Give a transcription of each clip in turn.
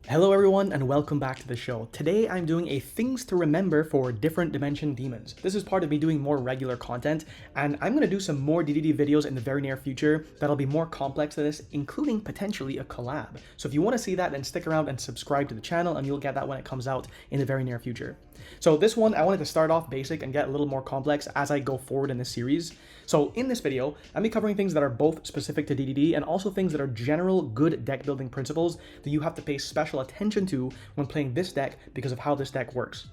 Hello everyone and welcome back to the show. Today I'm doing a things to remember for different dimension demons. This is part of me doing more regular content, and I'm going to do some more DDD videos in the very near future that'll be more complex than this, including potentially a collab. So if you want to see that, then stick around and subscribe to the channel and you'll get that when it comes out in the very near future. So this one, I wanted to start off basic and get a little more complex as I go forward in this series. So in this video, I'll be covering things that are both specific to DDD and also things that are general good deck building principles that you have to pay special attention to when playing this deck because of how this deck works.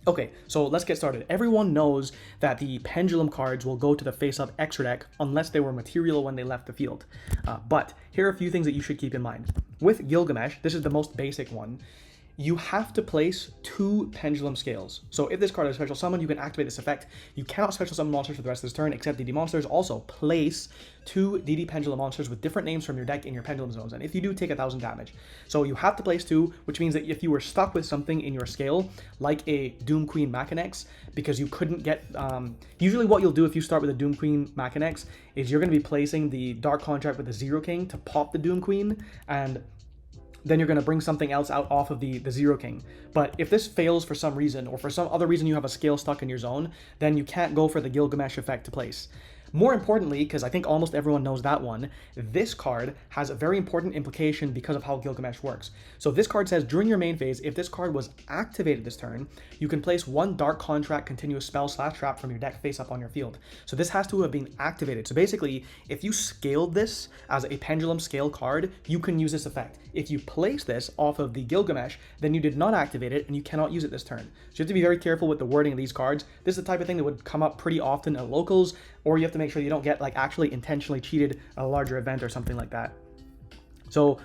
Okay, so let's get started. Everyone knows that the pendulum cards will go to the face-up extra deck unless they were material when they left the field. But here are a few things that you should keep in mind. With Gilgamesh, this is the most basic one. You have to place 2 pendulum scales. So if this card is special summon, you can activate this effect. You cannot special summon monsters for the rest of this turn except DD monsters. Also, place 2 DD pendulum monsters with different names from your deck in your pendulum zones. And if you do, take 1,000 damage. So you have to place 2, which means that if you were stuck with something in your scale, like a Doom Queen Machinex, because you couldn't get... usually what you'll do if you start with a Doom Queen Machinex is you're going to be placing the Dark Contract with the Zero King to pop the Doom Queen, and then you're going to bring something else out off of the Zero King. But if this fails for some reason, or for some other reason you have a scale stuck in your zone, then you can't go for the Gilgamesh effect to place. More importantly, because I think almost everyone knows that one, this card has a very important implication because of how Gilgamesh works. So this card says, during your main phase, if this card was activated this turn, you can place 1 Dark Contract continuous spell / trap from your deck face up on your field. So this has to have been activated. So basically, if you scaled this as a pendulum scale card, you can use this effect. If you place this off of the Gilgamesh, then you did not activate it and you cannot use it this turn. So you have to be very careful with the wording of these cards. This is the type of thing that would come up pretty often at locals, or you have to make sure you don't get like actually intentionally cheated at a larger event or something like that. So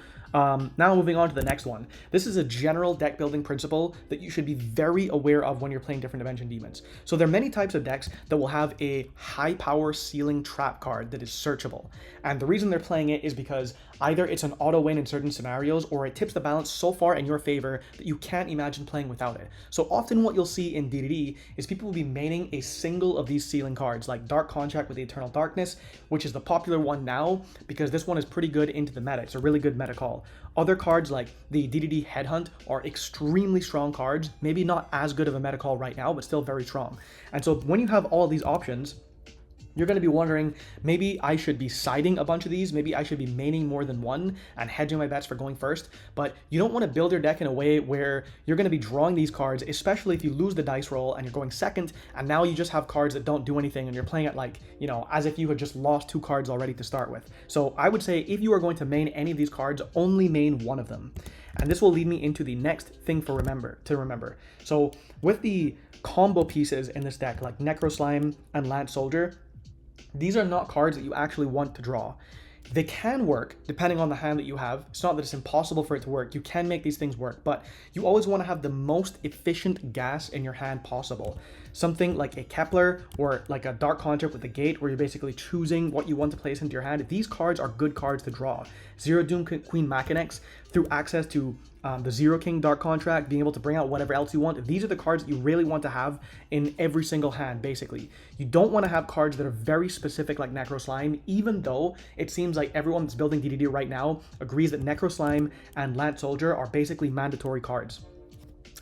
now moving on to the next one. This is a general deck building principle that you should be very aware of when you're playing different dimension demons. So there are many types of decks that will have a high power ceiling trap card that is searchable. And the reason they're playing it is because either it's an auto win in certain scenarios, or it tips the balance so far in your favor that you can't imagine playing without it. So often what you'll see in DDD is people will be maining a single of these ceiling cards, like Dark Contract with the Eternal Darkness, which is the popular one now because this one is pretty good into the meta. It's a really good meta call. Other cards like the DDD Headhunt are extremely strong cards, maybe not as good of a meta call right now, but still very strong. And so when you have all these options, you're going to be wondering, maybe I should be siding a bunch of these, maybe I should be maining more than one and hedging my bets for going first, but you don't want to build your deck in a way where you're going to be drawing these cards, especially if you lose the dice roll and you're going second, and now you just have cards that don't do anything and you're playing it like, you know, as if you had just lost 2 cards already to start with. So I would say if you are going to main any of these cards, only main one of them. And this will lead me into the next thing to remember. So with the combo pieces in this deck, like Necro Slime and Lance Soldier, these are not cards that you actually want to draw. They can work depending on the hand that you have. It's not that it's impossible for it to work. You can make these things work, but you always want to have the most efficient gas in your hand possible. Something like a Kepler or like a Dark Contract with a Gate, where you're basically choosing what you want to place into your hand. These cards are good cards to draw. Zero Doom Queen Machinex, through access to the Zero King Dark Contract, being able to bring out whatever else you want. These are the cards that you really want to have in every single hand, basically. You don't want to have cards that are very specific like Necro Slime, even though it seems like everyone that's building DDD right now agrees that Necro Slime and Lance Soldier are basically mandatory cards.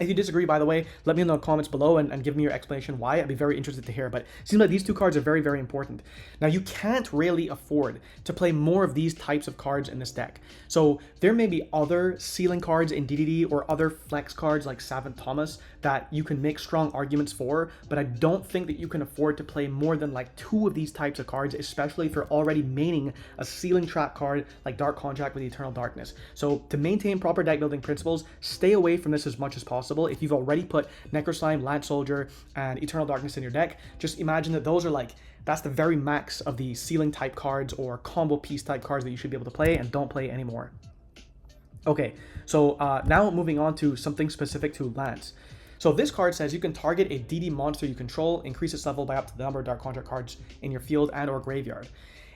If you disagree, by the way, let me know in the comments below and give me your explanation why. I'd be very interested to hear, but it seems like these 2 cards are very, very important. Now, you can't really afford to play more of these types of cards in this deck. So there may be other ceiling cards in DDD or other flex cards like Savant Thomas that you can make strong arguments for, but I don't think that you can afford to play more than like 2 of these types of cards, especially if you're already maining a ceiling trap card like Dark Contract with Eternal Darkness. So to maintain proper deck building principles, stay away from this as much as possible. If you've already put Necro Slime, Lance Soldier, and Eternal Darkness in your deck, just imagine that those are like, that's the very max of the ceiling type cards or combo piece type cards that you should be able to play, and don't play anymore. Okay, so now moving on to something specific to Lance. So this card says you can target a DD monster you control, increase its level by up to the number of Dark Contract cards in your field and or graveyard.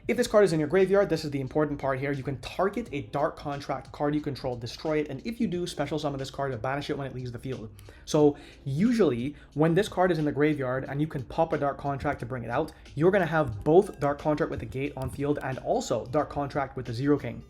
If this card is in your graveyard, this is the important part here. You can target a Dark Contract card you control, destroy it, and if you do, special summon this card to banish it when it leaves the field. So usually, when this card is in the graveyard and you can pop a Dark Contract to bring it out, you're going to have both Dark Contract with the Gate on field and also Dark Contract with the Zero King.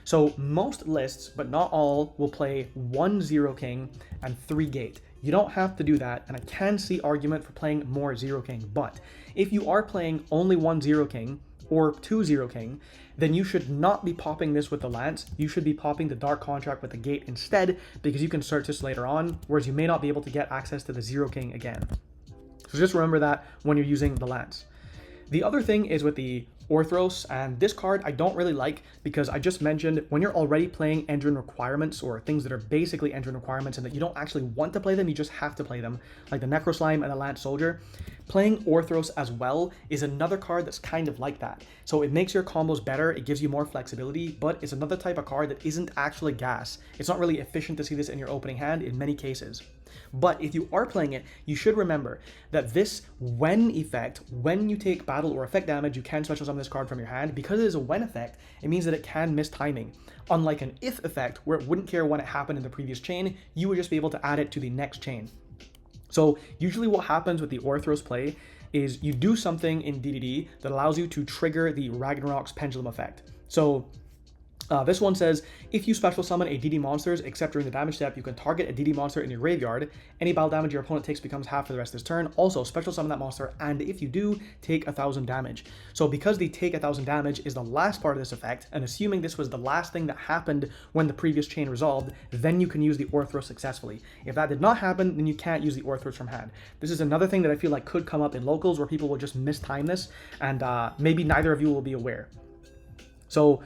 So most lists, but not all, will play 1 Zero King and 3 Gate. You don't have to do that, and I can see argument for playing more Zero King, but if you are playing only 1 Zero King or 2 Zero King, then you should not be popping this with the Lance. You should be popping the Dark Contract with the Gate instead, because you can search this later on, whereas you may not be able to get access to the Zero King again. So just remember that when you're using the Lance. The other thing is with the Orthros, and this card I don't really like because I just mentioned when you're already playing engine requirements or things that are basically engine requirements and that you don't actually want to play them, you just have to play them, like the Necroslime and the Lance Soldier. Playing Orthros as well is another card that's kind of like that. So it makes your combos better, it gives you more flexibility, but it's another type of card that isn't actually gas. It's not really efficient to see this in your opening hand in many cases. But if you are playing it, you should remember that this when effect, when you take battle or effect damage, you can special summon this card from your hand. Because it is a when effect, it means that it can miss timing. Unlike an if effect, where it wouldn't care when it happened in the previous chain, you would just be able to add it to the next chain. So usually what happens with the Orthros play is you do something in DDD that allows you to trigger the Ragnarok's Pendulum effect. So this one says, if you special summon a DD monsters, except during the damage step, you can target a DD monster in your graveyard. Any battle damage your opponent takes becomes half for the rest of his turn. Also, special summon that monster, and if you do, take 1,000 damage. So because the take 1,000 damage is the last part of this effect, and assuming this was the last thing that happened when the previous chain resolved, then you can use the Orthros successfully. If that did not happen, then you can't use the Orthros from hand. This is another thing that I feel like could come up in locals where people will just mistime this, and maybe neither of you will be aware. So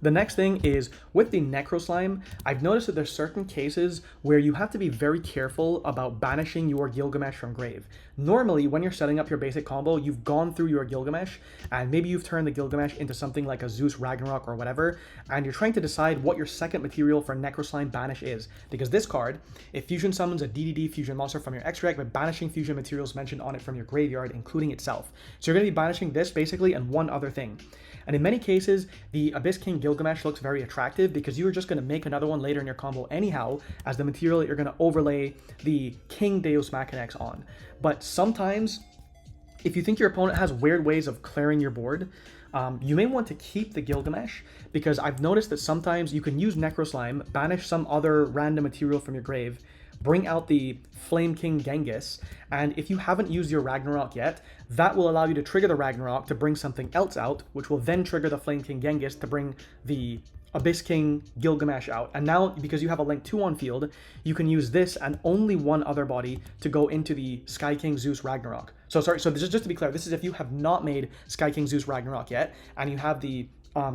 the next thing is with the Necroslime, I've noticed that there's certain cases where you have to be very careful about banishing your Gilgamesh from grave. Normally, when you're setting up your basic combo, you've gone through your Gilgamesh, and maybe you've turned the Gilgamesh into something like a Zeus Ragnarok or whatever, and you're trying to decide what your second material for Necroslime banish is. Because this card, it fusion summons a DDD fusion monster from your extra deck by banishing fusion materials mentioned on it from your graveyard, including itself. So you're going to be banishing this basically and one other thing. And in many cases, the Abyss King Gilgamesh looks very attractive because you are just going to make another one later in your combo anyhow as the material that you're going to overlay the King Deus Machinex on. But sometimes, if you think your opponent has weird ways of clearing your board, you may want to keep the Gilgamesh, because I've noticed that sometimes you can use Necroslime, banish some other random material from your grave, bring out the Flame King Genghis, and if you haven't used your Ragnarok yet, that will allow you to trigger the Ragnarok to bring something else out, which will then trigger the Flame King Genghis to bring the Abyss King Gilgamesh out. And now, because you have a Link 2 on field, you can use this and only one other body to go into the Sky King Zeus Ragnarok. So this is just to be clear, this is if you have not made Sky King Zeus Ragnarok yet, and you have the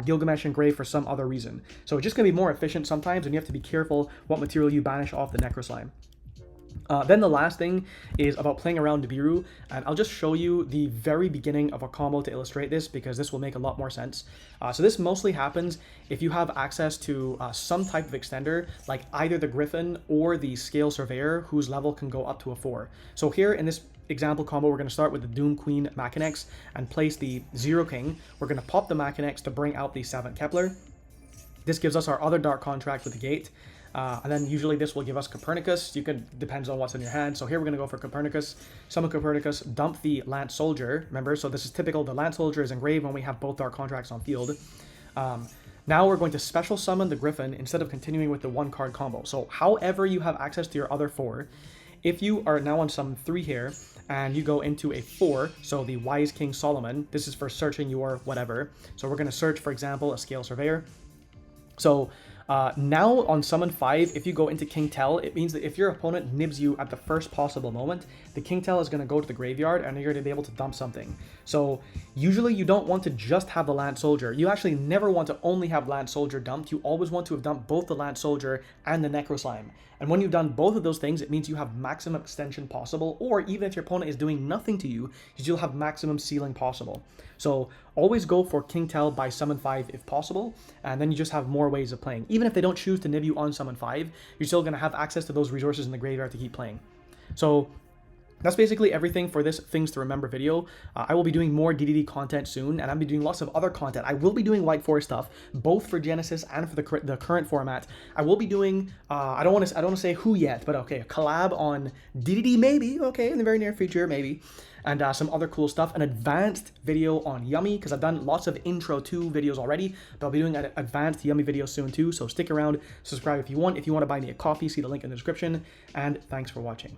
Gilgamesh engraved for some other reason. So it's just going to be more efficient sometimes, and you have to be careful what material you banish off the Necroslime. Then the last thing is about playing around Nibiru, and I'll just show you the very beginning of a combo to illustrate this, because this will make a lot more sense. So this mostly happens if you have access to some type of extender, like either the Griffin or the Scale Surveyor, whose level can go up to a 4. So here in this example combo, we're going to start with the Doom Queen Machinex and place the Zero King. We're going to pop the Machinex to bring out the Savant Kepler. This gives us our other Dark Contract with the Gate. And then usually this will give us Copernicus. Depends on what's in your hand. So here we're going to go for Copernicus. Summon Copernicus, dump the Lance Soldier. Remember, so this is typical. The Lance Soldier is engraved when we have both Dark Contracts on field. Now we're going to special summon the Griffin instead of continuing with the 1-card combo. So however you have access to your other 4, if you are now on summon 3 here, and you go into a 4, so the Wise King Solomon, this is for searching your whatever. So we're going to search, for example, a Scale Surveyor. So now on summon 5, if you go into King Tell, it means that if your opponent nibs you at the first possible moment, the King Tell is going to go to the graveyard and you're going to be able to dump something. So usually you don't want to just have the Lance Soldier. You actually never want to only have Lance Soldier dumped. You always want to have dumped both the Lance Soldier and the Necroslime. And when you've done both of those things, it means you have maximum extension possible, or even if your opponent is doing nothing to you, you'll have maximum ceiling possible. So always go for King Tell by summon 5 if possible, and then you just have more ways of playing. Even if they don't choose to nib you on summon 5, you're still going to have access to those resources in the graveyard to keep playing. So That's basically everything for this Things to Remember video. I will be doing more DDD content soon, and I'll be doing lots of other content. I will be doing White Forest stuff, both for Genesis and for the current format. I will be doing, I don't want to say who yet, but okay, a collab on DDD maybe, okay, in the very near future, maybe. And some other cool stuff, an advanced video on Yummy, because I've done lots of intro to videos already, but I'll be doing an advanced Yummy video soon too, so stick around, subscribe if you want. If you want to buy me a coffee, see the link in the description, and thanks for watching.